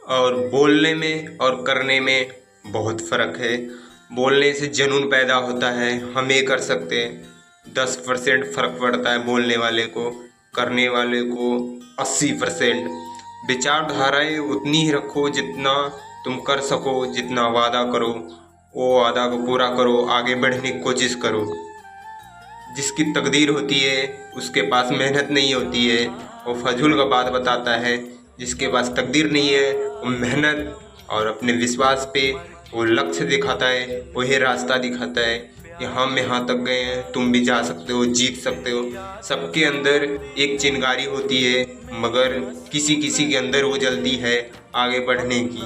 और बोलने में और करने में बहुत फ़र्क है। बोलने से जुनून पैदा होता है, हम ये कर सकते हैं, 10% फ़र्क पड़ता है बोलने वाले को, करने वाले को 80%। विचारधाराएँ उतनी ही रखो जितना तुम कर सको, जितना वादा करो वो वादा को पूरा करो, आगे बढ़ने की कोशिश करो। जिसकी तकदीर होती है उसके पास मेहनत नहीं होती है, वो फजूल का बात बताता है। जिसके पास तकदीर नहीं है वो मेहनत और अपने विश्वास पे वो लक्ष्य दिखाता है, वही रास्ता दिखाता है कि हम यहाँ तक गए हैं, तुम भी जा सकते हो, जीत सकते हो। सबके अंदर एक चिंगारी होती है, मगर किसी किसी के अंदर वो जल्दी है आगे बढ़ने की।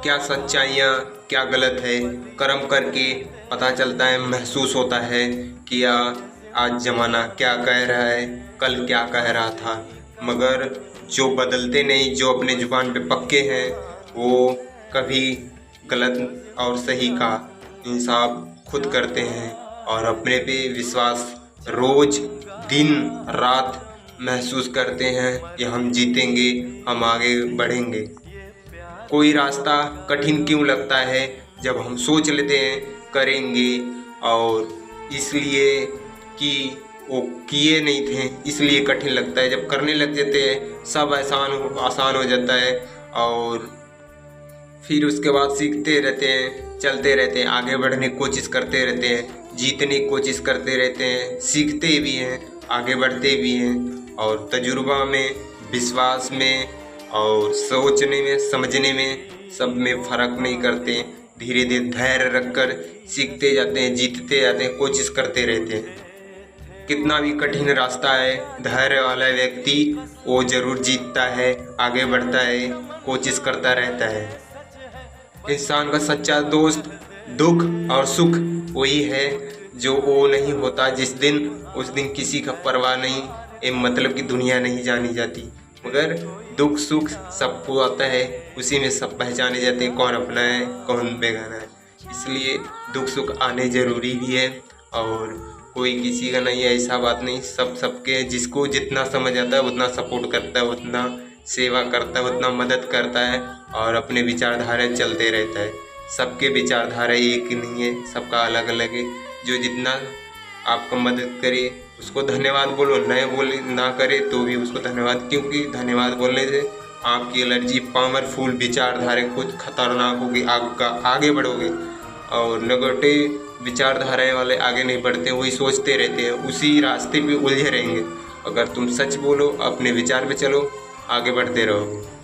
क्या सच्चाइयाँ क्या गलत है, कर्म करके पता चलता है, महसूस होता है कि आज ज़माना क्या कह रहा है, कल क्या कह रहा था। मगर जो बदलते नहीं, जो अपने जुबान पे पक्के हैं, वो कभी गलत और सही का इंसाफ खुद करते हैं और अपने पे विश्वास रोज़ दिन रात महसूस करते हैं कि हम जीतेंगे, हम आगे बढ़ेंगे। कोई रास्ता कठिन क्यों लगता है जब हम सोच लेते हैं करेंगे, और इसलिए कि वो किए नहीं थे इसलिए कठिन लगता है। जब करने लग जाते हैं सब आसान हो जाता है, और फिर उसके बाद सीखते रहते हैं, चलते रहते हैं, आगे बढ़ने की कोशिश करते रहते हैं, जीतने की कोशिश करते रहते हैं, सीखते भी हैं, आगे बढ़ते भी हैं। और तजुर्बा में, विश्वास में और सोचने में, समझने में, सब में फ़र्क नहीं करते। धीरे धीरे धैर्य रखकर सीखते जाते हैं, जीतते जाते हैं, कोशिश करते रहते हैं। कितना भी कठिन रास्ता है, धैर्य वाला व्यक्ति वो ज़रूर जीतता है, आगे बढ़ता है, कोशिश करता रहता है। इंसान का सच्चा दोस्त दुख और सुख वही है जो वो नहीं होता जिस दिन, उस दिन किसी का परवाह नहीं, ये मतलब की दुनिया नहीं जानी जाती। मगर दुख सुख सबको आता है, उसी में सब पहचाने जाते हैं कौन अपना है कौन बेगाना है। इसलिए दुख सुख आने ज़रूरी भी है, और कोई किसी का नहीं है ऐसा बात नहीं, सब सबके जिसको जितना समझ आता है उतना सपोर्ट करता है, उतना सेवा करता है, उतना मदद करता है और अपने विचारधारा चलते रहता है। सबके विचारधारा एक नहीं है, सबका अलग अलग है। जो जितना आपको मदद करे उसको धन्यवाद बोलो, ना करे तो भी उसको धन्यवाद, क्योंकि धन्यवाद बोलने से आपकी एनर्जी पावरफुल विचारधारा खुद खतरनाक होगी, आगे बढ़ोगे। और नेगेटिव विचारधाराएं वाले आगे नहीं बढ़ते, वही सोचते रहते हैं, उसी रास्ते पे उलझे रहेंगे। अगर तुम सच बोलो, अपने विचार पे चलो, आगे बढ़ते रहोगे।